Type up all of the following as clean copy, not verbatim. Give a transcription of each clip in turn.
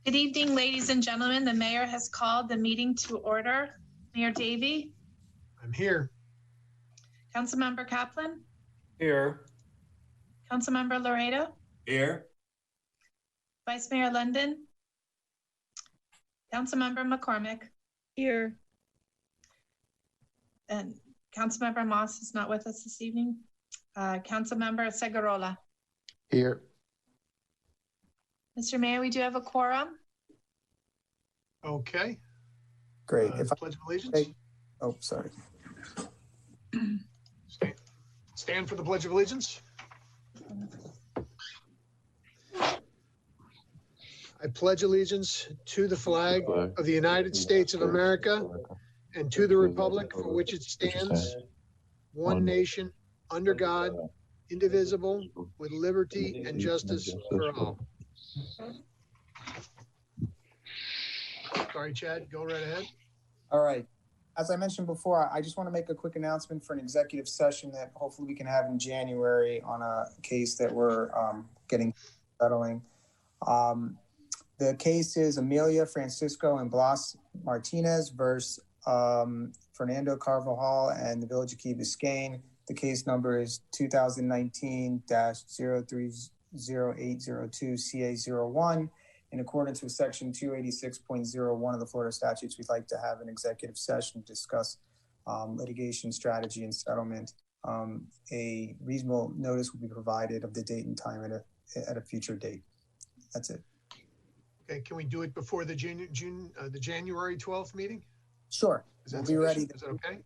Good evening, ladies and gentlemen. The mayor has called the meeting to order. Mayor Davey, I'm here. Councilmember Kaplan, Here. Councilmember Laredo, Here. Vice Mayor London, Councilmember McCormick, Here. and Councilmember Moss is not with us this evening. Councilmember Segurola. Here. Mr. Mayor, we do have a quorum. Okay. Great. Pledge of Allegiance. Oh, sorry. Stand for the Pledge of Allegiance. I pledge allegiance to the flag of the United States of America and to the republic for which it stands, one nation, under God, indivisible, with liberty and justice for all. Sorry, Chad, go right ahead. All right. As I mentioned before, I just want to make a quick announcement for an executive session that hopefully we can have in January on a case that we're settling. The case is Amelia Francisco and Blas Martinez versus Fernando Carvajal and the Village of Key Biscayne. The case number is 2019-030802 CA01. In accordance with section 286.01 of the Florida statutes, we'd like to have an executive session to discuss litigation strategy and settlement. A reasonable notice will be provided of the date and time at a future date. That's it. Okay, can we do it before the January 12th meeting? Sure. We'll be ready. Is that okay?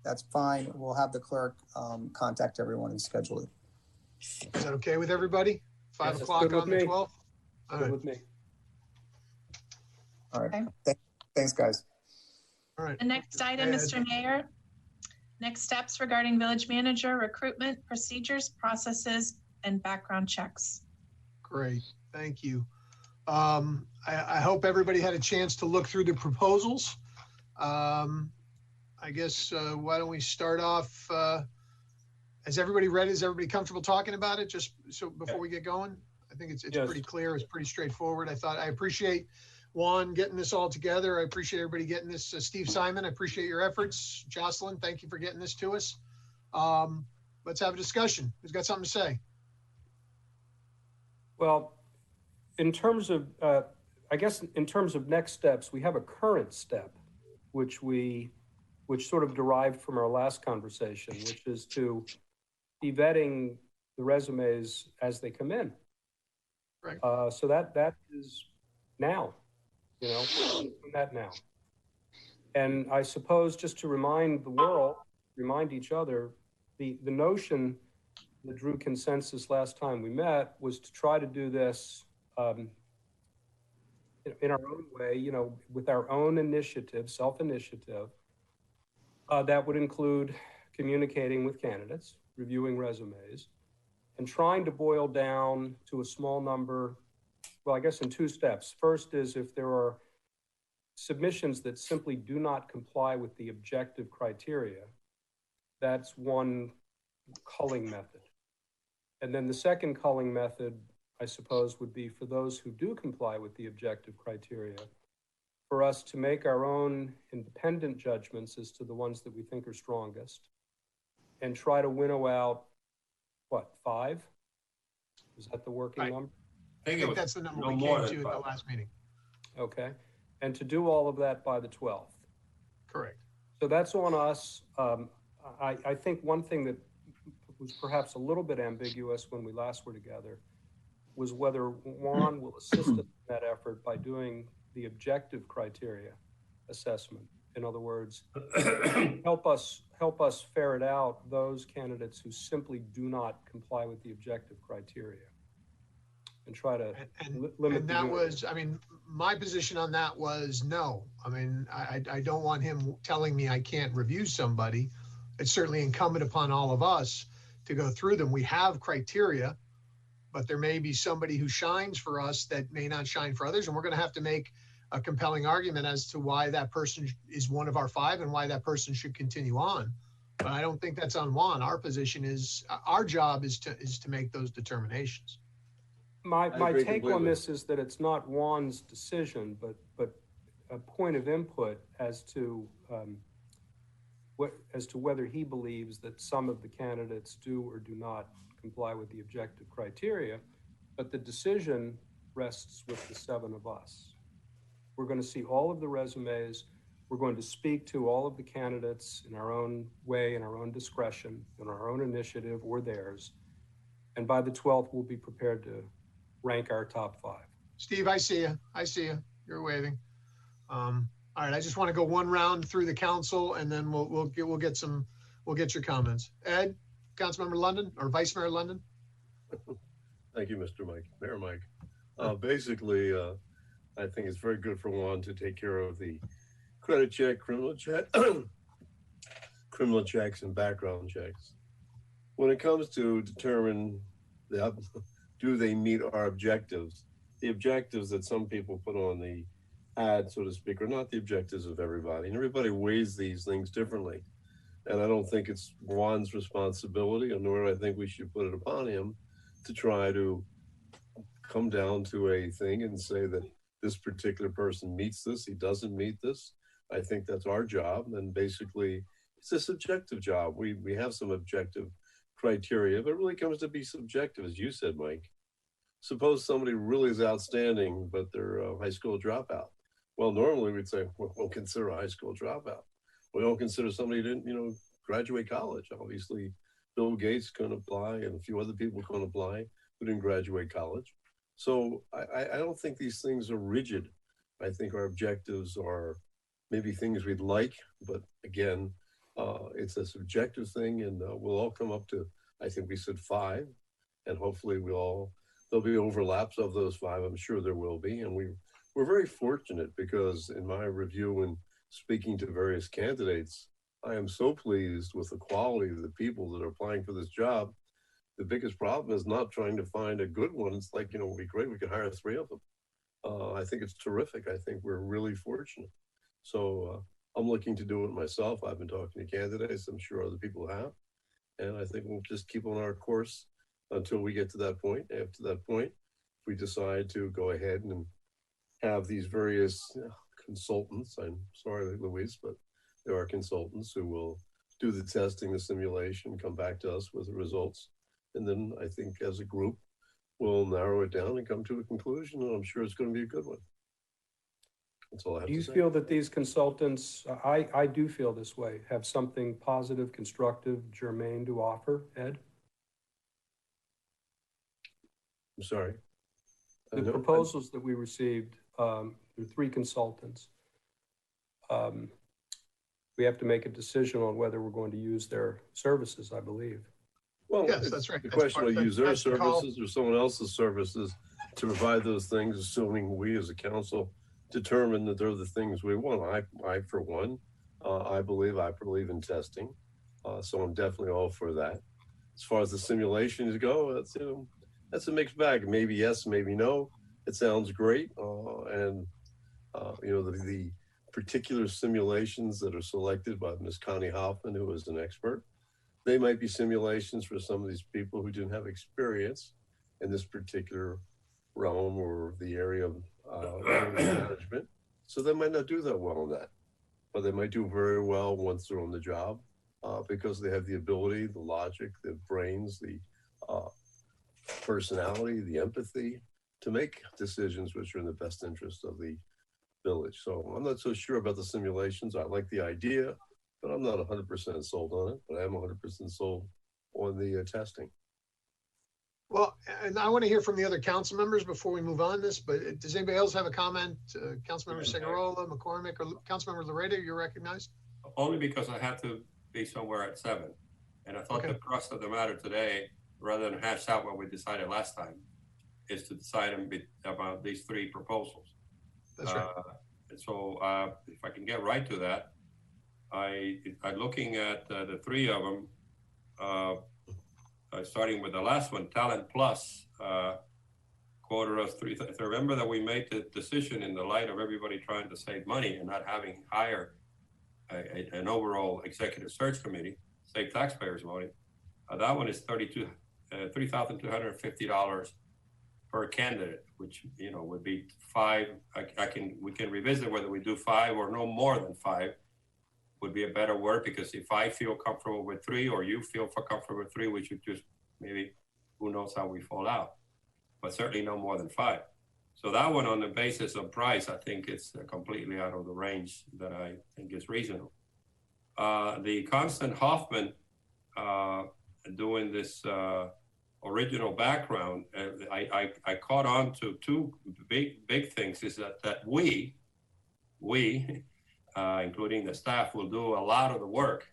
That's fine. We'll have the clerk contact everyone and schedule it. Is that okay with everybody? 5 o'clock on the 12th? All Good right. with me. All right. Okay. Thanks, guys. All right. The next item, Go ahead. Mr. Mayor, next steps regarding village manager recruitment, procedures, processes, and background checks. Great, thank you. I hope everybody had a chance to look through the proposals. I guess why don't we start off? Has everybody read? Is everybody comfortable talking about it? Just so before we get going, I think it's Yes. pretty clear. It's pretty straightforward. I appreciate Juan getting this all together. I appreciate everybody getting this. Steve Simon, I appreciate your efforts. Jocelyn, thank you for getting this to us. Let's have a discussion. Who's got something to say? Well, in terms of, I guess in terms of next steps, we have a current step, which sort of derived from our last conversation, which is to be vetting the resumes as they come in. Right. So that is now, that now. And I suppose just to remind the world, remind each other, the notion that drew consensus last time we met was to try to do this in our own way, with our own initiative, self-initiative, that would include communicating with candidates, reviewing resumes, and trying to boil down to a small number, well, I guess in two steps. First is if there are submissions that simply do not comply with the objective criteria, that's one culling method. And then the second culling method, I suppose, would be for those who do comply with the objective criteria, for us to make our own independent judgments as to the ones that we think are strongest and try to winnow out, 5? Is that the working number? I think that's the number we came to at the last meeting. Okay. And to do all of that by the 12th. Correct. So that's on us. I think one thing that was perhaps a little bit ambiguous when we last were together was whether Juan will assist us in that effort by doing the objective criteria assessment. In other words, help us ferret out those candidates who simply do not comply with the objective criteria and try to limit. And that was, my position on that was no. I don't want him telling me I can't review somebody. It's certainly incumbent upon all of us to go through them. We have criteria, but there may be somebody who shines for us that may not shine for others. And we're going to have to make a compelling argument as to why that person is one of our 5 and why that person should continue on. But I don't think that's on Juan. Our position is, our job is to make those determinations. My agree take on completely. this is that it's not Juan's decision, but a point of input as to whether he believes that some of the candidates do or do not comply with the objective criteria. But the decision rests with the 7 of us. We're going to see all of the resumes. We're going to speak to all of the candidates in our own way, in our own discretion, in our own initiative or theirs. And by the 12th, we'll be prepared to rank our top 5. Steve, I see you. I see you. You're waving. All right, I just want to go one round through the council, and then we'll get your comments. Ed, Councilmember London or Vice Mayor London. Thank you, Mr. Mike, Mayor Mike. Basically, I think it's very good for Juan to take care of the credit check, criminal check, criminal checks, and background checks. When it comes to determine do they meet our objectives, the objectives that some people put on the ad, so to speak, are not the objectives of everybody, and everybody weighs these things differently. And I don't think it's Juan's responsibility, nor do I think we should put it upon him to try to come down to a thing and say that this particular person meets this, he doesn't meet this. I think that's our job. And basically, it's a subjective job. We have some objective criteria, but it really comes to be subjective, as you said, Mike. Suppose somebody really is outstanding, but they're a high school dropout. Well, normally we'd say, well, we'll consider a high school dropout. We don't consider somebody who didn't, graduate college. Obviously, Bill Gates couldn't apply, and a few other people couldn't apply who didn't graduate college. So I don't think these things are rigid. I think our objectives are maybe things we'd like, but again, it's a subjective thing, and we'll all come up to, I think we said 5, and hopefully there'll be overlaps of those 5. I'm sure there will be, and we're very fortunate because in my review and speaking to various candidates, I am so pleased with the quality of the people that are applying for this job. The biggest problem is not trying to find a good one. It's like, it'd be great, we could hire 3 of them. I think it's terrific. I think we're really fortunate. So I'm looking to do it myself. I've been talking to candidates. I'm sure other people have. And I think we'll just keep on our course until we get to that point. After that point, if we decide to go ahead and have these various consultants, I'm sorry, Luis, but there are consultants who will do the testing, the simulation, come back to us with the results. And then I think as a group, we'll narrow it down and come to a conclusion, and I'm sure it's going to be a good one. That's all I have to say. Do you feel that these consultants, I do feel this way, have something positive, constructive, germane to offer, Ed? I'm sorry. The proposals that we received, through 3 consultants, we have to make a decision on whether we're going to use their services, I believe. Well, Yes, that's right. The That's question will use their that's the call. services or someone else's services to provide those things, assuming we as a council determine that they're the things we want. I for one, I believe in testing. So I'm definitely all for that. As far as the simulations go, that's a mixed bag. Maybe yes, maybe no. It sounds great. And the particular simulations that are selected by Ms. Connie Hoffman, who is an expert, they might be simulations for some of these people who didn't have experience in this particular realm or the area of management. So they might not do that well in that, but they might do very well once they're on the job because they have the ability, the logic, the brains, the personality, the empathy to make decisions which are in the best interest of the village. So I'm not so sure about the simulations. I like the idea, but I'm not 100% sold on it, but I am 100% sold on the testing. Well, and I want to hear from the other council members before we move on this, but does anybody else have a comment? Councilmember Segarola, McCormick, or Councilmember Laredo, you're recognized. Only because I had to be somewhere at 7. And I thought Okay. the crux of the matter today, rather than hash out what we decided last time, is to decide about these 3 proposals. That's right. And so if I can get right to that, I'm looking at the 3 of them, starting with the last one, Talent Plus, quoted us 3. If I remember that we made the decision in the light of everybody trying to save money and not having hired an overall executive search committee, save taxpayers money. That one is $3,250 per candidate, which, you know, would be 5. We can revisit whether we do 5 or no more than 5 would be a better word, because if I feel comfortable with 3 or you feel comfortable with 3, we should just maybe, who knows how we fall out, but certainly no more than 5. So that one, on the basis of price, I think it's completely out of the range that I think is reasonable. The Constant Hoffman doing this original background, I caught on to 2 big things, is that we, including the staff, will do a lot of the work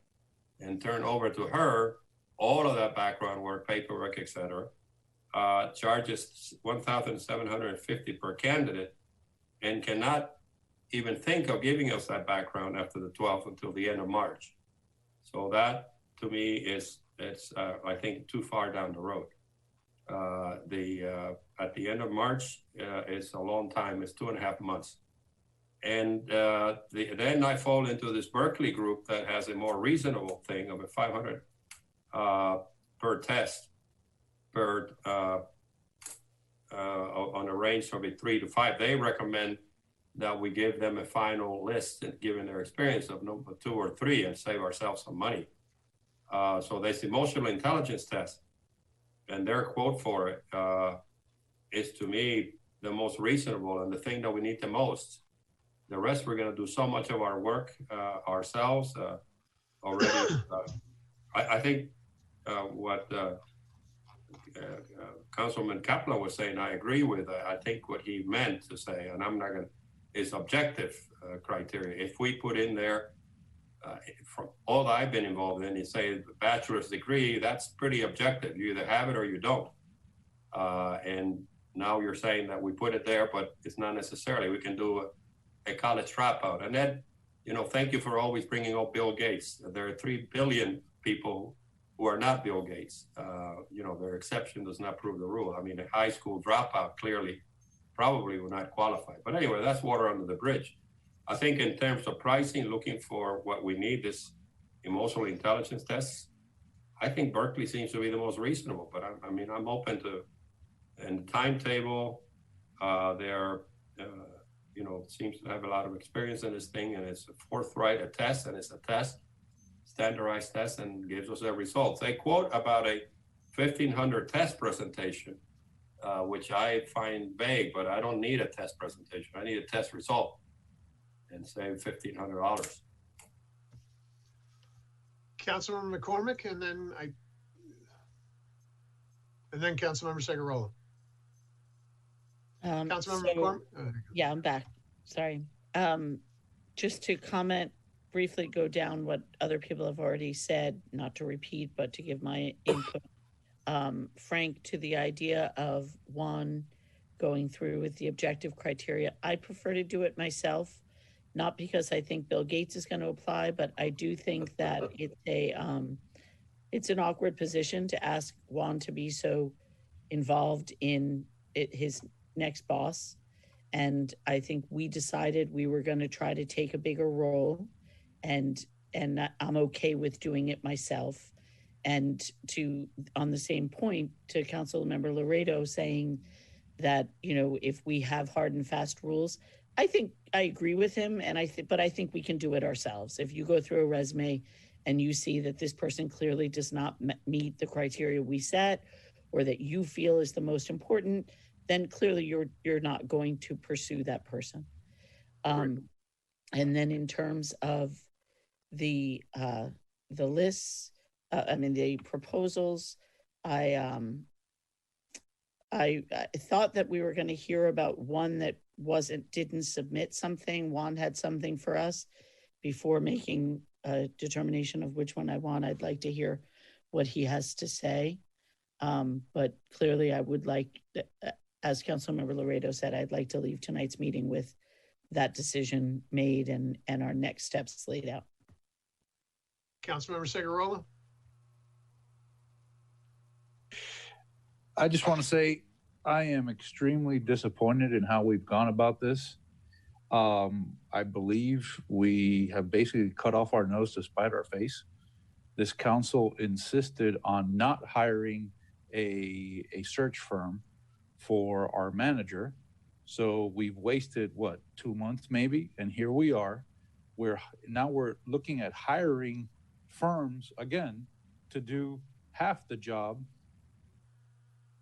and turn over to her all of that background work, paperwork, etc. Charges $1,750 per candidate, and cannot even think of giving us that background after the 12th until the end of March. So that, to me, it's I think too far down the road. At the end of March, it's a long time. It's 2.5 months. And then I fall into this Berkeley group that has a more reasonable thing of a $500 per test, on a range from 3 to 5. They recommend that we give them a final list, and given their experience, of number 2 or 3, and save ourselves some money. So this emotional intelligence test, and their quote for it is, to me, the most reasonable and the thing that we need the most. The rest, we're going to do so much of our work ourselves already. I think what Councilman Kaplan was saying, I agree with. I think what he meant to say, and I'm not going to, is objective criteria. If we put in there, from all that I've been involved in, you say bachelor's degree, that's pretty objective. You either have it or you don't. And now you're saying that we put it there, but it's not necessarily. We can do a college dropout. And then, you know, thank you for always bringing up Bill Gates. There are 3 billion people who are not Bill Gates. You know, their exception does not prove the rule. I mean, a high school dropout clearly probably would not qualify. But anyway, that's water under the bridge. I think in terms of pricing, looking for what we need, this emotional intelligence tests, I think Berkeley seems to be the most reasonable. But I mean, I'm open to, and the timetable, they're, you know, seems to have a lot of experience in this thing, and it's a forthright test, and it's a test, standardized test, and gives us their results. They quote about a 1,500 test presentation, which I find vague, but I don't need a test presentation. I need a test result, and save $1,500. Councilmember McCormick, and then Councilmember Segarola. Councilmember McCormick? Yeah, I'm back. Sorry. Just to comment briefly, go down what other people have already said, not to repeat, but to give my input. Frank, to the idea of Juan going through with the objective criteria, I prefer to do it myself, not because I think Bill Gates is going to apply, but I do think that it's an awkward position to ask Juan to be so involved in his next boss. And I think we decided we were going to try to take a bigger role, and I'm okay with doing it myself. And on the same point, to Councilmember Laredo saying that, you know, if we have hard and fast rules, I think I agree with him, but I think we can do it ourselves. If you go through a resume and you see that this person clearly does not meet the criteria we set, or that you feel is the most important, then clearly you're not going to pursue that person. And then in terms of the lists, the proposals, I thought that we were going to hear about one that didn't submit something. Juan had something for us. Before making a determination of which one I want, I'd like to hear what he has to say. But clearly I would like, as Councilmember Laredo said, I'd like to leave tonight's meeting with that decision made and our next steps laid out. Councilmember Segarola. I just want to say I am extremely disappointed in how we've gone about this. I believe we have basically cut off our nose to spite our face. This council insisted on not hiring a search firm for our manager. So we've wasted what, 2 months maybe? And here we are. We're looking at hiring firms again to do half the job,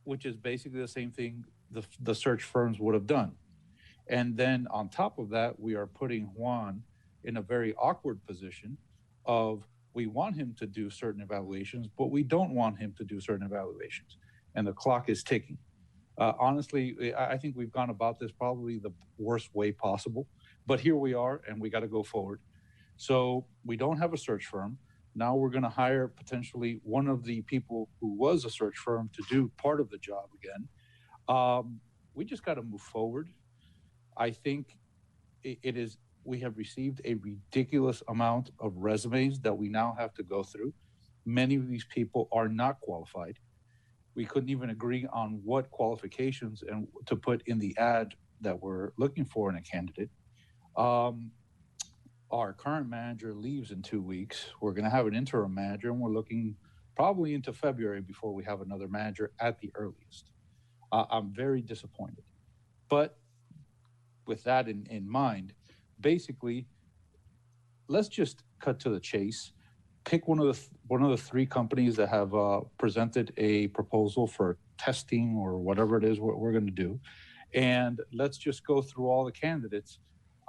which is basically the same thing the search firms would have done. And then on top of that, we are putting Juan in a very awkward position of, we want him to do certain evaluations, but we don't want him to do certain evaluations. And the clock is ticking. Honestly, I think we've gone about this probably the worst way possible, but here we are and we got to go forward. So we don't have a search firm. Now we're going to hire potentially one of the people who was a search firm to do part of the job again. We just got to move forward. I think we have received a ridiculous amount of resumes that we now have to go through. Many of these people are not qualified. We couldn't even agree on what qualifications and to put in the ad that we're looking for in a candidate. Our current manager leaves in 2 weeks. We're going to have an interim manager, and we're looking probably into February before we have another manager at the earliest. I'm very disappointed. But with that in mind, basically, let's just cut to the chase. Pick one of the three companies that have presented a proposal for testing or whatever it is we're going to do, and let's just go through all the candidates.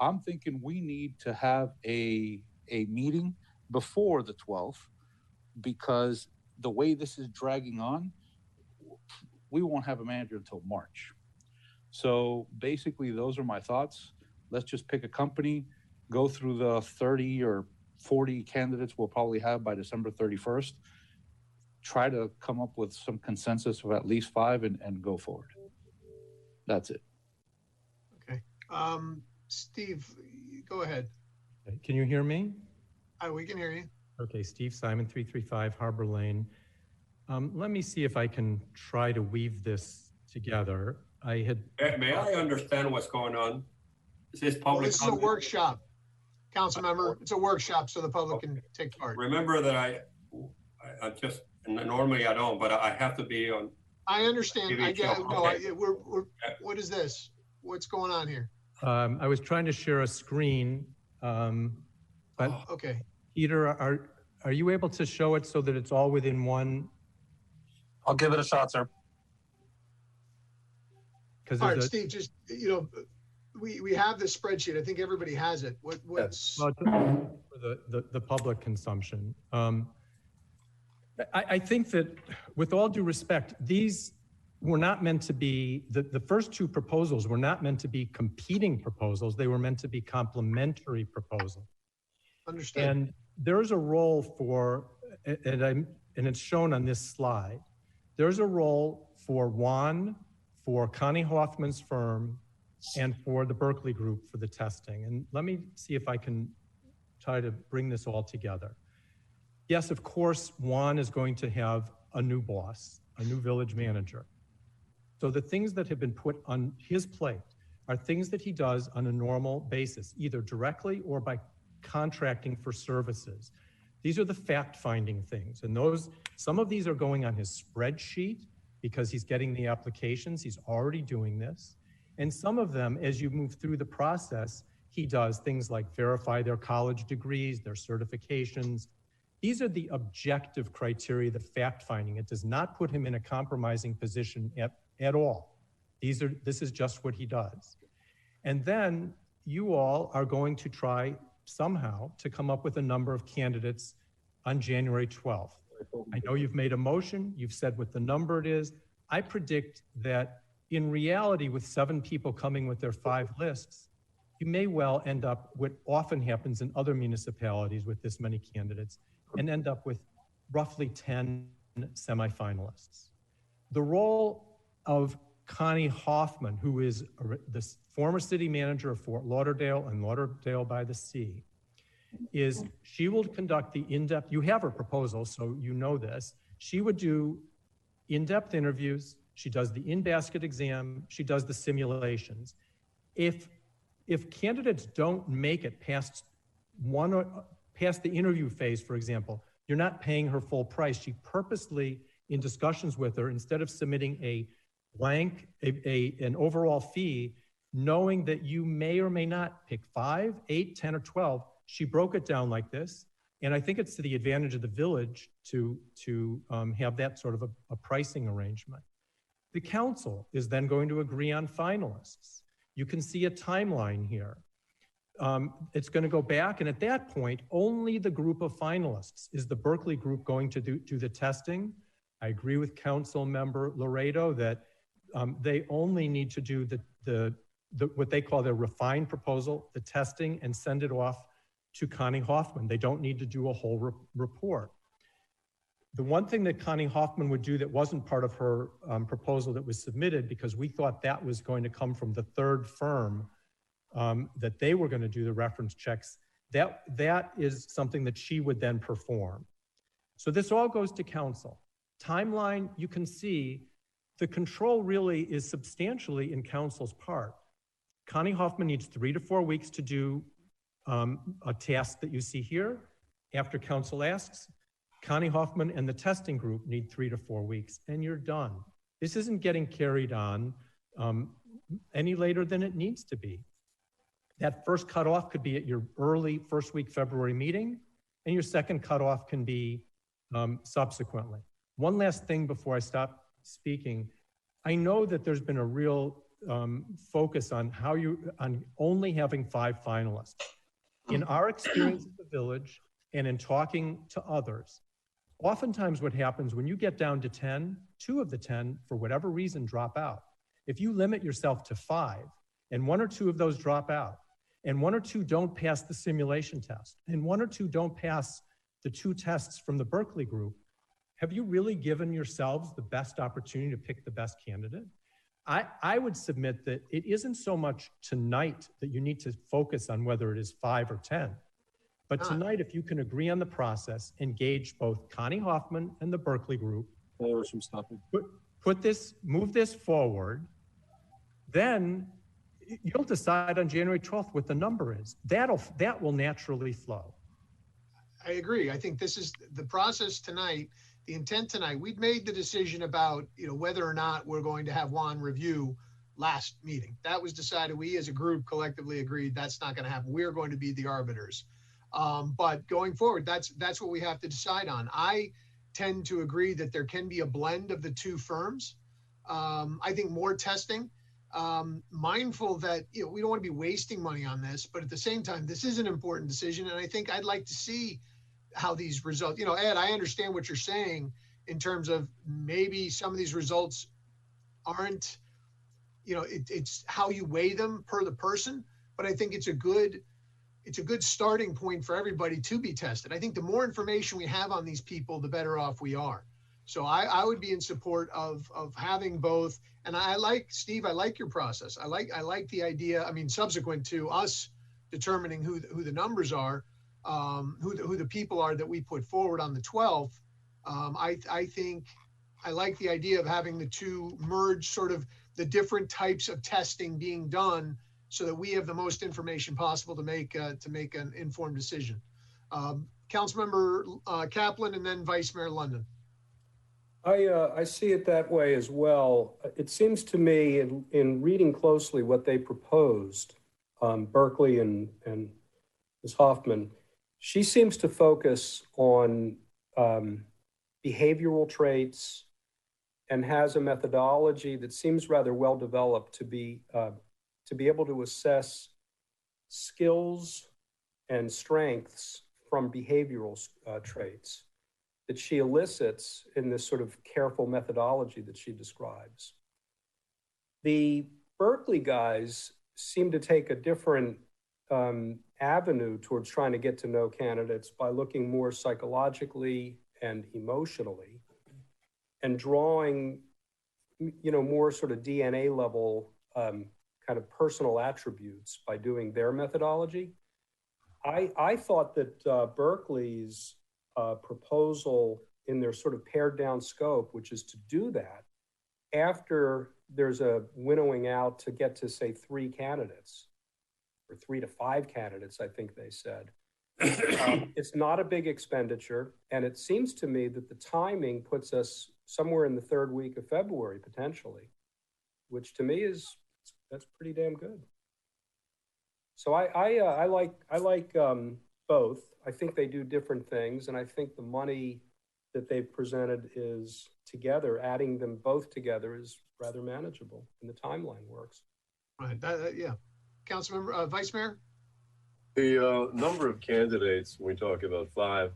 I'm thinking we need to have a meeting before the 12th, because the way this is dragging on, we won't have a manager until March. So basically, those are my thoughts. Let's just pick a company, go through the 30 or 40 candidates we'll probably have by December 31st, try to come up with some consensus of at least 5 and go forward. That's it. Okay. Steve, go ahead. Okay. Can you hear me? We can hear you. Okay, Steve Simon, 335 Harbor Lane. Let me see if I can try to weave this together. May I understand what's going on? Is this public? Well, this is a workshop, council member. It's a workshop, so the public can take part. Remember that I just, normally I don't, but I have to be on. I understand. I get. No, okay. What is this? What's going on here? I was trying to share a screen, but okay. Peter, are you able to show it so that it's all within one? I'll give it a shot, sir. All right, Steve, just, we have this spreadsheet. I think everybody has it. What's for the public consumption. I think that, with all due respect, these were not meant to be, the first two proposals were not meant to be competing proposals. They were meant to be complementary proposals. Understood. And there's a role for, and it's shown on this slide, there's a role for Juan, for Connie Hoffman's firm, and for the Berkeley Group for the testing. And let me see if I can try to bring this all together. Yes, of course, Juan is going to have a new boss, a new village manager. So the things that have been put on his plate are things that he does on a normal basis, either directly or by contracting for services. These are the fact-finding things. And some of these are going on his spreadsheet because he's getting the applications. He's already doing this. And some of them, as you move through the process, he does things like verify their college degrees, their certifications. These are the objective criteria, the fact-finding. It does not put him in a compromising position at all. This is just what he does. And then you all are going to try somehow to come up with a number of candidates on January 12th. I know you've made a motion, you've said what the number it is. I predict that in reality, with 7 people coming with their 5 lists, you may well end up, what often happens in other municipalities with this many candidates, and end up with roughly 10 semifinalists. The role of Connie Hoffman, who is the former city manager of Fort Lauderdale and Lauderdale by the Sea, is she will conduct the in-depth, you have her proposal, so you know this. She would do in-depth interviews. She does the in-basket exam. She does the simulations. If candidates don't make it past the interview phase, for example, you're not paying her full price. She purposely, in discussions with her, instead of submitting a blank, an overall fee, knowing that you may or may not pick 5, 8, 10, or 12. She broke it down like this. And I think it's to the advantage of the village to have that sort of a pricing arrangement. The council is then going to agree on finalists. You can see a timeline here. It's going to go back, and at that point, only the group of finalists is the Berkeley group going to do the testing. I agree with Council Member Laredo that they only need to do the what they call their refined proposal, the testing, and send it off to Connie Hoffman. They don't need to do a whole report. The one thing that Connie Hoffman would do that wasn't part of her proposal that was submitted, because we thought that was going to come from the third firm, that they were going to do the reference checks, that is something that she would then perform. So this all goes to council. Timeline, you can see the control really is substantially in council's part. Connie Hoffman needs 3 to 4 weeks to do a task that you see here. After council asks, Connie Hoffman and the testing group need 3 to 4 weeks, and you're done. This isn't getting carried on any later than it needs to be. That first cutoff could be at your early first week February meeting, and your second cutoff can be subsequently. One last thing before I stop speaking. I know that there's been a real focus on on only having 5 finalists. In our experience at the village and in talking to others, oftentimes what happens when you get down to 10, 2 of the 10, for whatever reason, drop out. If you limit yourself to 5, and 1 or 2 of those drop out, and 1 or 2 don't pass the simulation test, and 1 or 2 don't pass the 2 tests from the Berkeley group, have you really given yourselves the best opportunity to pick the best candidate? I would submit that it isn't so much tonight that you need to focus on whether it is 5 or 10. But tonight, if you can agree on the process, engage both Connie Hoffman and the Berkeley group, move this forward, then you'll decide on January 12th what the number is. That will naturally flow. I agree. I think this is the process tonight. The intent tonight, we'd made the decision about, whether or not we're going to have Juan review last meeting. That was decided. We as a group collectively agreed that's not going to happen. We're going to be the arbiters. But going forward, that's what we have to decide on. I tend to agree that there can be a blend of the 2 firms. I think more testing, mindful that, we don't want to be wasting money on this, but at the same time, this is an important decision. And I think I'd like to see how these results, Ed, I understand what you're saying in terms of maybe some of these results aren't, it's how you weigh them per the person, but I think it's a good starting point for everybody to be tested. I think the more information we have on these people, the better off we are. So I would be in support of having both. And I like, Steve, I like your process. I like the idea. I mean, subsequent to us determining who the numbers are, who the people are that we put forward on the 12th. I think I like the idea of having the 2 merge, sort of the different types of testing being done, so that we have the most information possible to make an informed decision. Councilmember Kaplan, and then Vice Mayor London. I see it that way as well. It seems to me, in reading closely what they proposed, Berkeley and Ms. Hoffman, she seems to focus on behavioral traits and has a methodology that seems rather well developed to be able to assess skills and strengths from behavioral traits that she elicits in this sort of careful methodology that she describes. The Berkeley guys seem to take a different avenue towards trying to get to know candidates by looking more psychologically and emotionally and drawing, more sort of DNA level kind of personal attributes by doing their methodology. I thought that Berkeley's proposal in their sort of pared down scope, which is to do that after there's a winnowing out to get to, say, 3 candidates or 3 to 5 candidates, I think they said. It's not a big expenditure. And it seems to me that the timing puts us somewhere in the 3rd week of February, potentially. which to me that's pretty damn good. So I like both. I think they do different things, and I think the money that they've presented is together, adding them both together is rather manageable, and the timeline works. Right, yeah. Councilmember, Vice Mayor? The number of candidates, when we talk about 5,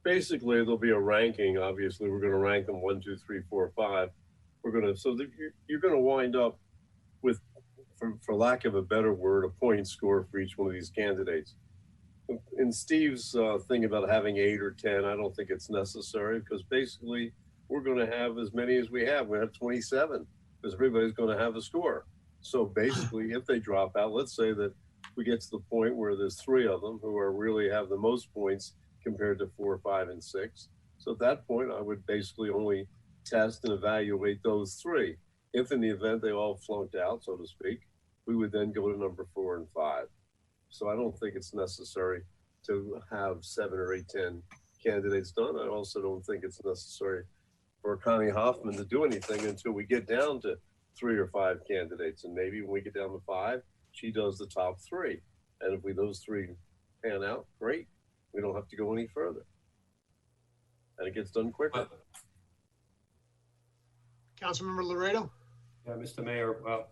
basically there'll be a ranking. Obviously, we're going to rank them 1, 2, 3, 4, 5. We're going to, so you're going to wind up with, for lack of a better word, a point score for each one of these candidates. In Steve's thing about having 8 or 10, I don't think it's necessary, because basically we're going to have as many as we have. We have 27, because everybody's going to have a score. So basically, if they drop out, let's say that we get to the point where there's 3 of them who are really have the most points compared to 4, 5, and 6. So at that point, I would basically only test and evaluate those 3. If in the event they all flunked out, so to speak, we would then go to number 4 and 5. So I don't think it's necessary to have 7 or 8, 10 candidates done. I also don't think it's necessary for Connie Hoffman to do anything until we get down to 3 or 5 candidates. And maybe when we get down to 5, she does the top 3. And if those 3 pan out, great. We don't have to go any further. And it gets done quicker. Councilmember Laredo? Yeah, Mr. Mayor, well,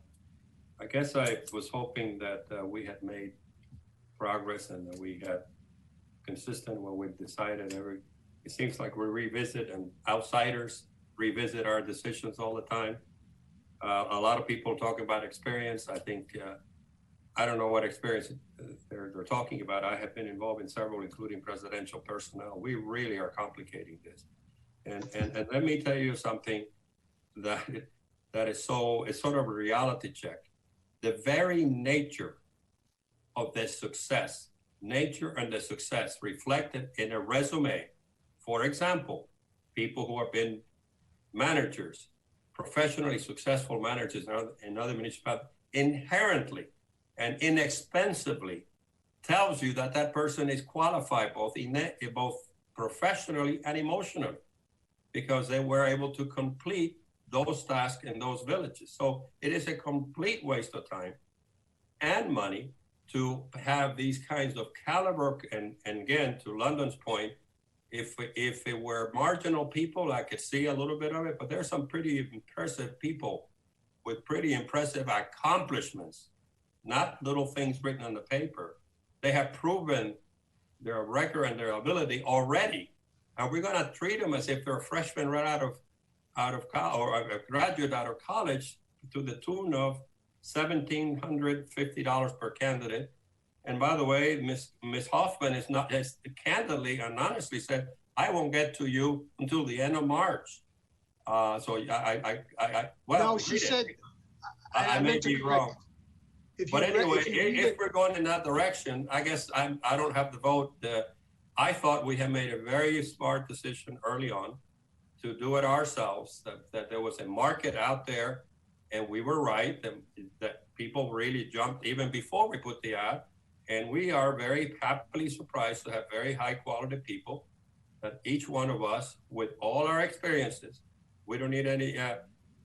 I guess I was hoping that we had made progress and that we had consistent what we've decided. It seems like we revisit, and outsiders revisit our decisions all the time. A lot of people talk about experience. I think, I don't know what experience they're talking about. I have been involved in several, including presidential personnel. We really are complicating this. And let me tell you something that is so, it's sort of a reality check. The very nature of the success, nature and the success reflected in a resume. For example, people who have been managers, professionally successful managers in other municipalities, inherently and inexpensively tells you that that person is qualified both professionally and emotionally, because they were able to complete those tasks in those villages. So it is a complete waste of time and money to have these kinds of caliber. And again, to London's point, if it were marginal people, I could see a little bit of it, but there's some pretty impressive people with pretty impressive accomplishments, not little things written on the paper. They have proven their record and their ability already. And we're gonna treat them as if they're a freshman right out of college, or a graduate out of college, to the tune of $1,750 per candidate. And by the way, Ms. Hoffman has candidly and honestly said, I won't get to you until the end of March. So well, no, she said, I may be wrong. But anyway, if we're going in that direction, I guess I don't have the vote. I thought we had made a very smart decision early on to do it ourselves, that there was a market out there, and we were right, that people really jumped even before we put the ad. And we are very happily surprised to have very high quality people, that each one of us, with all our experiences, we don't need any,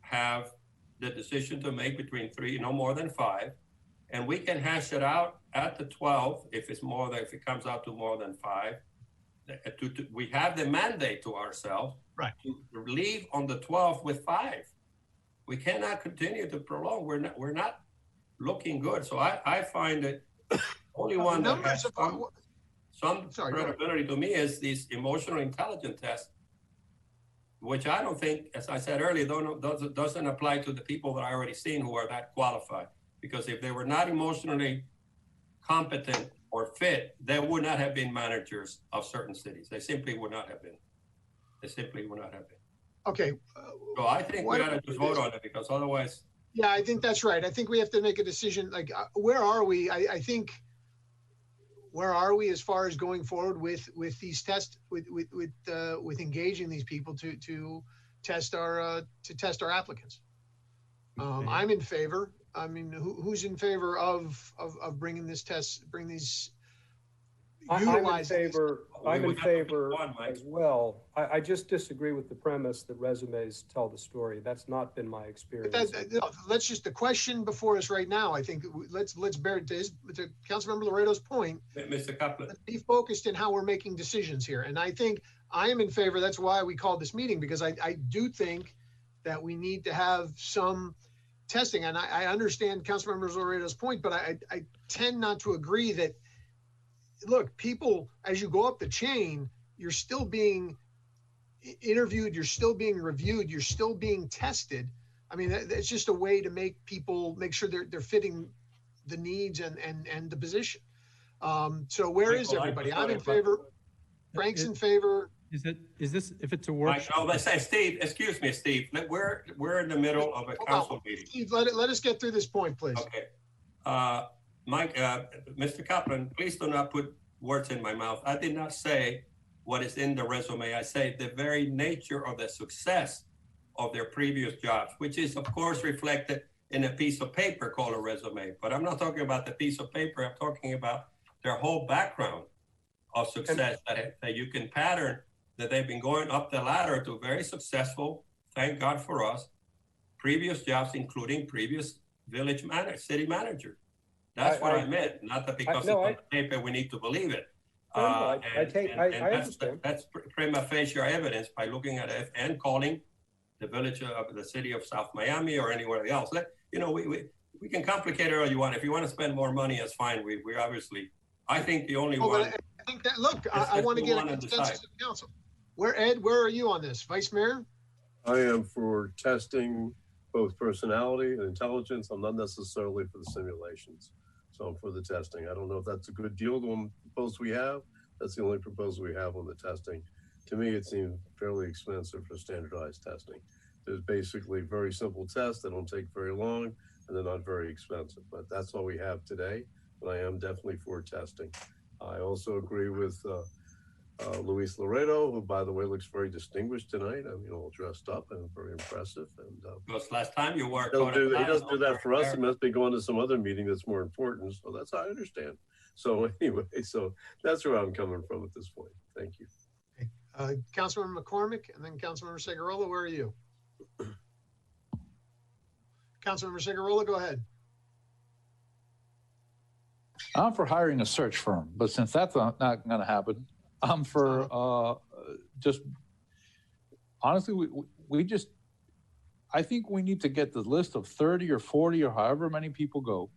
have the decision to make between 3, no more than 5. And we can hash it out at the 12 if it comes out to more than 5. We have the mandate to ourselves, right, to leave on the 12th with 5. We cannot continue to prolong. We're not looking good. So I find that only one that has some credibility to me is this emotional intelligence test, which I don't think, as I said earlier, doesn't apply to the people that I already seen who are that qualified. Because if they were not emotionally competent or fit, they would not have been managers of certain cities. They simply would not have been. Okay. So I think we ought to just vote on it, because otherwise. Yeah, I think that's right. I think we have to make a decision. Like, where are we? I think, where are we as far as going forward with these tests, with engaging these people to test our applicants? I'm in favor. I mean, who's in favor of bringing this test, bring these I'm in utilize. favor, I'm We in have to pick favor one, Mike. as well. I just disagree with the premise that resumes tell the story. That's not been my But experience. let's just, the question before us right now, I think, let's bear to Councilmember Laredo's point, Mr. Kaplan, let's be focused in how we're making decisions here. And I think I am in favor, that's why we called this meeting, because I do think that we need to have some testing. And I understand Councilmember Laredo's point, but I tend not to agree that, look, people, as you go up the chain, you're still being interviewed, you're still being reviewed, you're still being tested. I mean, it's just a way to make people make sure they're fitting the needs and the position. So where is everybody? I'm in favor. Frank's in favor. Is this, if it's a Mike, workshop? no, let's say, Steve, excuse me, Steve, we're in the middle of a council meeting. Steve, let us get through this point, please. Okay. Mike, Mr. Kaplan, please do not put words in my mouth. I did not say what is in the resume. I say the very nature of the success of their previous jobs, which is of course reflected in a piece of paper called a resume. But I'm not talking about the piece of paper. I'm talking about their whole background of success that you can pattern, that they've been going up the ladder to very successful, thank God for us, previous jobs, including previous village manager, city manager. That's what I meant, not that because it's on paper, we need to believe it. I understand. That's prima facie evidence by looking at it and calling the village of the city of South Miami or anywhere else. We can complicate it all you want. If you want to spend more money, that's fine. We obviously, I think the only one. I think that, look, I want to get a consensus of council. Ed, where are you on this? Vice Mayor? I am for testing both personality and intelligence. I'm not necessarily for the simulations. So I'm for the testing. I don't know if that's a good deal to the proposal we have. That's the only proposal we have on the testing. To me, it seems fairly expensive for standardized testing. There's basically very simple tests that don't take very long and they're not very expensive, but that's all we have today. And I am definitely for testing. I also agree with Luis Laredo, who, by the way, looks very distinguished tonight. I mean, all dressed up and very impressive. And because last time you were, he doesn't do that for us. He must be going to some other meeting that's more important. So that's how I understand. So anyway, so that's where I'm coming from at this point. Thank you. Councilmember McCormick and then Councilmember Segurola, where are you? Councilmember Segurola, go ahead. I'm for hiring a search firm, but since that's not going to happen, I'm for just honestly, I think we need to get the list of 30 or 40 or however many people go.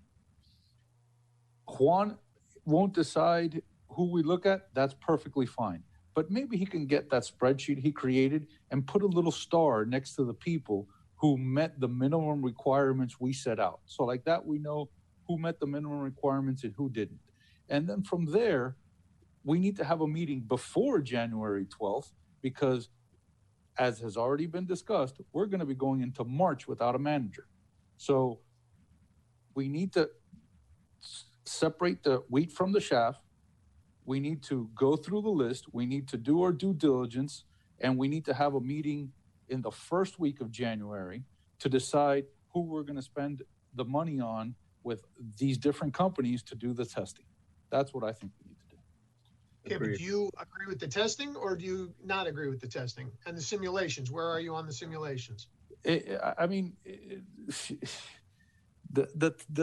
Juan won't decide who we look at. That's perfectly fine. But maybe he can get that spreadsheet he created and put a little star next to the people who met the minimum requirements we set out. So like that, we know who met the minimum requirements and who didn't. And then from there, we need to have a meeting before January 12th, because as has already been discussed, we're going to be going into March without a manager. So we need to separate the wheat from the chaff. We need to go through the list. We need to do our due diligence, and we need to have a meeting in the first week of January to decide who we're going to spend the money on with these different companies to do the testing. That's what I think we need to do. Okay, but do you agree with the testing or do you not agree with the testing and the simulations? Where are you on the simulations? The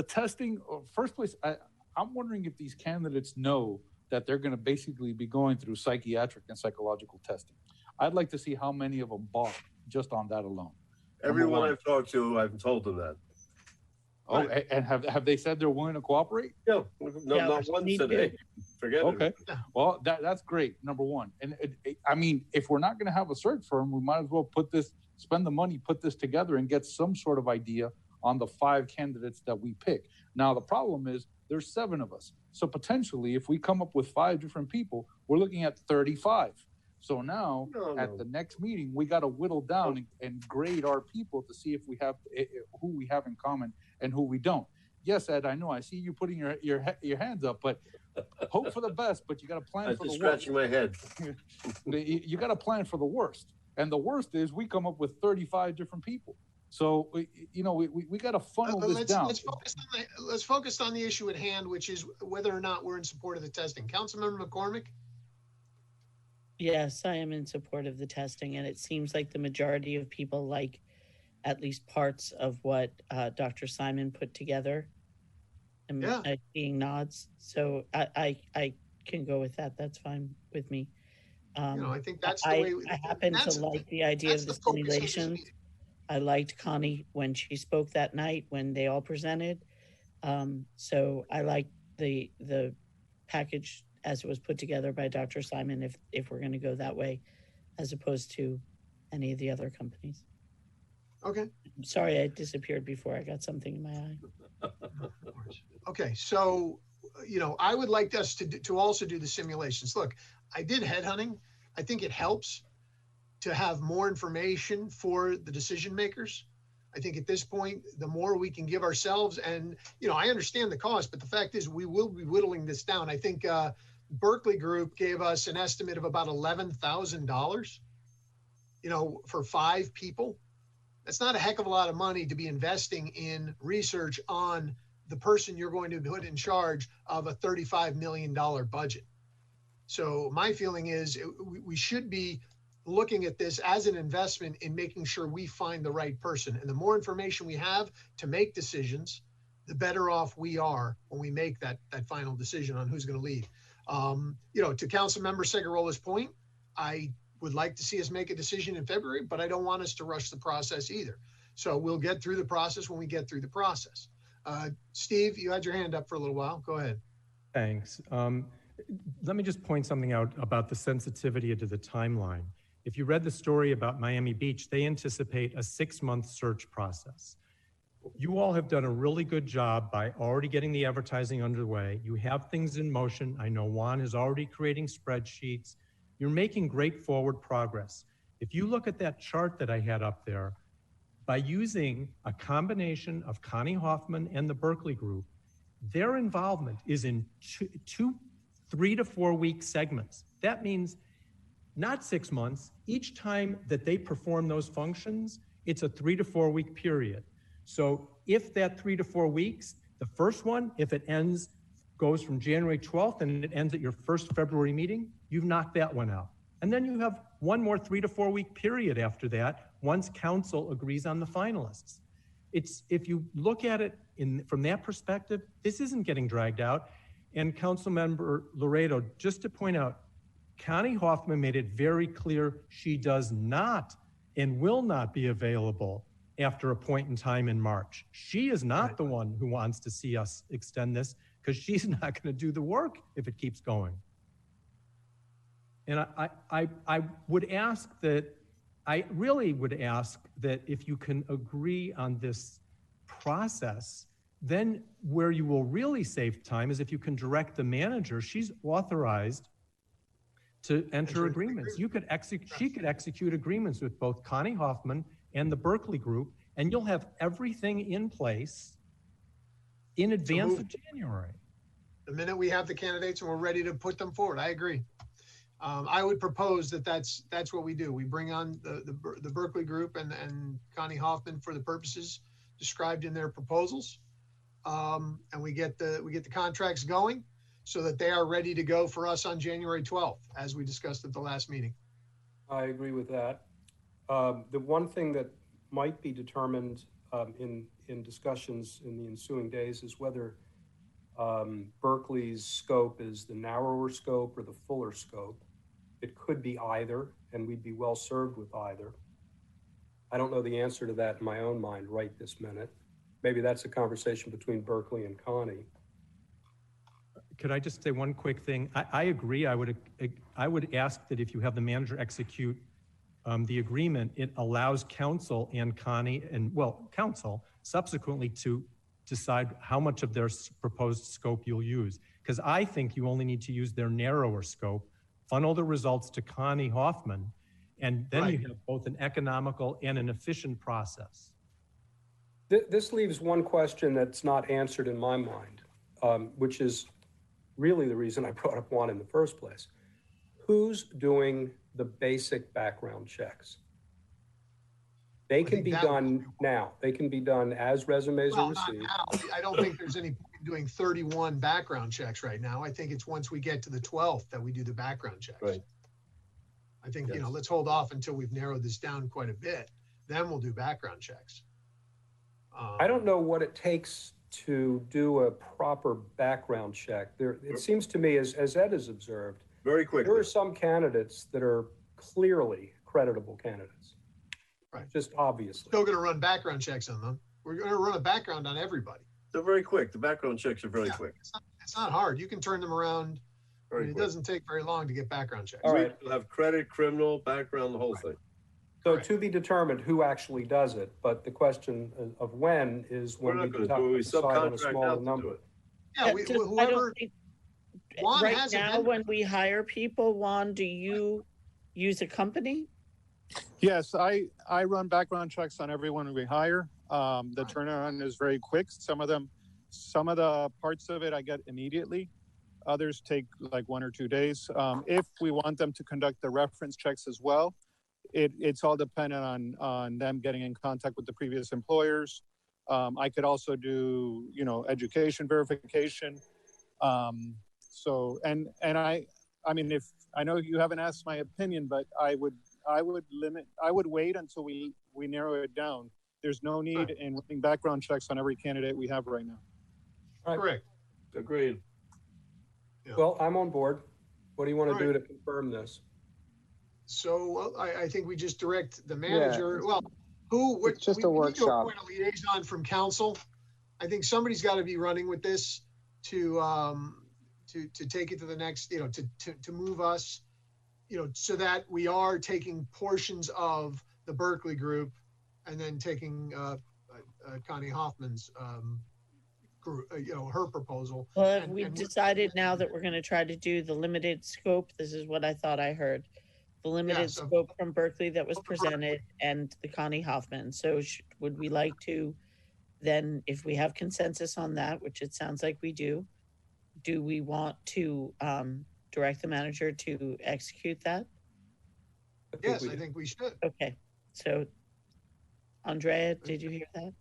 testing, first place, I'm wondering if these candidates know that they're going to basically be going through psychiatric and psychological testing. I'd like to see how many of them bought just on that alone. Everyone I've talked to, I've told them that. Oh, right. And have they said they're willing to cooperate? No, not once today. Forget it. Okay, well, that's great, number one. And I mean, if we're not going to have a search firm, we might as well spend the money, put this together and get some sort of idea on the 5 candidates that we pick. Now, the problem is there's 7 of us. So potentially, if we come up with 5 different people, we're looking at 35. So now at the next meeting, we got to whittle down and grade our people to see if we have who we have in common and who we don't. Yes, Ed, I know. I see you putting your hands up, but hope for the best. But you got to plan for the worst. Scratching my head. You got to plan for the worst, and the worst is we come up with 35 different people. So, we got to funnel this down. Let's focus on the issue at hand, which is whether or not we're in support of the testing. Councilmember McCormick? Yes, I am in support of the testing, and it seems like the majority of people like at least parts of what Dr. Simon put together. I'm seeing nods, so I can go with that. That's fine with me. I think that's the way. I happen to like the idea of the simulations. I liked Connie when she spoke that night when they all presented. So I like the package as it was put together by Dr. Simon, if we're going to go that way, as opposed to any of the other companies. Okay. I'm sorry, I disappeared before I got something in my eye. Okay, so, I would like us to also do the simulations. Look, I did headhunting. I think it helps to have more information for the decision makers. I think at this point, the more we can give ourselves, and, I understand the cost, but the fact is we will be whittling this down. I think Berkeley Group gave us an estimate of about $11,000, for 5 people. That's not a heck of a lot of money to be investing in research on the person you're going to put in charge of a $35 million budget. So my feeling is we should be looking at this as an investment in making sure we find the right person. And the more information we have to make decisions, the better off we are when we make that final decision on who's going to lead. To Councilmember Segarola's point, I would like to see us make a decision in February, but I don't want us to rush the process either. So we'll get through the process when we get through the process. Steve, you had your hand up for a little while. Go ahead. Thanks. Let me just point something out about the sensitivity to the timeline. If you read the story about Miami Beach, they anticipate a 6-month search process. You all have done a really good job by already getting the advertising underway. You have things in motion. I know Juan is already creating spreadsheets. You're making great forward progress. If you look at that chart that I had up there, by using a combination of Connie Hoffman and the Berkeley Group, their involvement is in 3 to 4 week segments. That means not 6 months. Each time that they perform those functions, it's a 3 to 4 week period. So if that 3 to 4 weeks, the first one, if it goes from January 12th and it ends at your first February meeting, you've knocked that one out. And then you have one more 3 to 4 week period after that, once council agrees on the finalists. If you look at it from that perspective, this isn't getting dragged out. And Councilmember Laredo, just to point out, Connie Hoffman made it very clear she does not and will not be available after a point in time in March. She is not the one who wants to see us extend this, because she's not going to do the work if it keeps going. And I would ask that, I really would ask that if you can agree on this process, then where you will really save time is if you can direct the manager. She's authorized to enter agreements. She could execute agreements with both Connie Hoffman and the Berkeley Group, and you'll have everything in place in advance of January. The minute we have the candidates and we're ready to put them forward, I agree. I would propose that's what we do. We bring on the Berkeley Group and Connie Hoffman for the purposes described in their proposals, and we get the contracts going so that they are ready to go for us on January 12th, as we discussed at the last meeting. I agree with that. The one thing that might be determined in discussions in the ensuing days is whether Berkeley's scope is the narrower scope or the fuller scope. It could be either, and we'd be well served with either. I don't know the answer to that in my own mind right this minute. Maybe that's a conversation between Berkeley and Connie. Could I just say one quick thing? I agree. I would ask that if you have the manager execute the agreement, it allows council and Connie council subsequently to decide how much of their proposed scope you'll use. Because I think you only need to use their narrower scope, funnel the results to Connie Hoffman, and then you have both an economical and an efficient process. This leaves one question that's not answered in my mind, which is really the reason I brought up Juan in the first place. Who's doing the basic background checks? They I can think be that would done be- now. They can be done as resumes are Well, not received. now. I don't think there's any point in doing 31 background checks right now. I think it's once we get to the 12th that we do the background checks. Right. I think, Yes. let's hold off until we've narrowed this down quite a bit. Then we'll do background checks. I don't know what it takes to do a proper background check. It seems to me, as Ed has observed, Very there quickly. are some candidates that are clearly creditable candidites. Right. Just obviously. Still gonna run background checks on them. We're gonna run a background on everybody. They're very quick. The background checks are very Yeah. quick. It's not hard. You can turn them around. I Very mean, it quick. doesn't take very long to get background checks. All right. We'll have credit, criminal, background, the whole thing. So Correct. to be determined who actually does it, but the question of when is We're when not we gonna do it. We decide on a subcontract smaller out to do number. it. Yeah, I don't whoever, think- Juan right has a now, vendor. when we hire people, Juan, do you use a company? Yes, I run background checks on everyone we hire. The Right. turnaround is very quick. Some of the parts of it I get immediately. Others take like 1 or 2 days. If we want them to conduct the reference checks as well, it's all dependent on them getting in contact with the previous employers. I could also do, education verification. I mean, if I know you haven't asked my opinion, but I would wait until we narrow it down. There's no need in running background checks on every candidate we have right now. Correct. Agreed. Well, I'm on board. What do you want to All do right. to confirm this? So I think we just direct the manager, what? It's just we a need to workshop. appoint a liaison from council. I think somebody's got to be running with this to take it to the next, to move us, so that we are taking portions of the Berkeley group and then taking Connie Hoffman's group, her proposal. Well, And- we've and decided now that we're gonna try to do the limited scope. This is what I thought I heard. The limited Yes, of- scope from Berkeley that was presented and the Connie Hoffman. So would we like to then, if we have consensus on that, which it sounds like we do we want to direct the manager to execute that? Yes, we I do. think we should. Okay, so Andrea, did you hear that?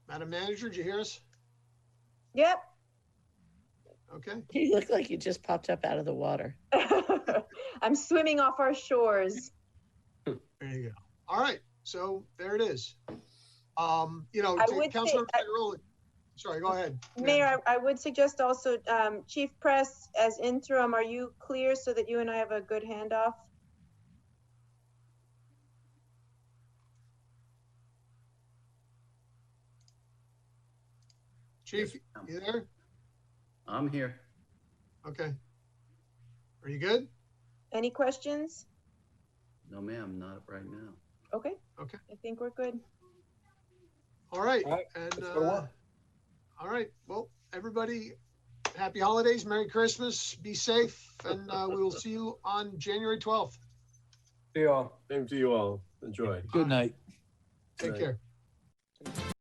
Madam Manager, did you hear us? Yep. Okay. You look like you just popped up out of the water. I'm swimming off our shores. There you go. All right. So there it is. I would say- Councilmember Figueroa. Sorry, go ahead. Mayor, I would suggest also, Chief Press as interim, are you clear so that you and I have a good handoff? Chief, you there? I'm here. Okay. Are you good? Any questions? No, ma'am, not right now. Okay. Okay. I think we're good. All right. All right, And, let's go to work. all right. Well, everybody, happy holidays, Merry Christmas, be safe, and we will see you on January 12th. See y'all. Same to you all. Enjoy. Good night. Take Right. care.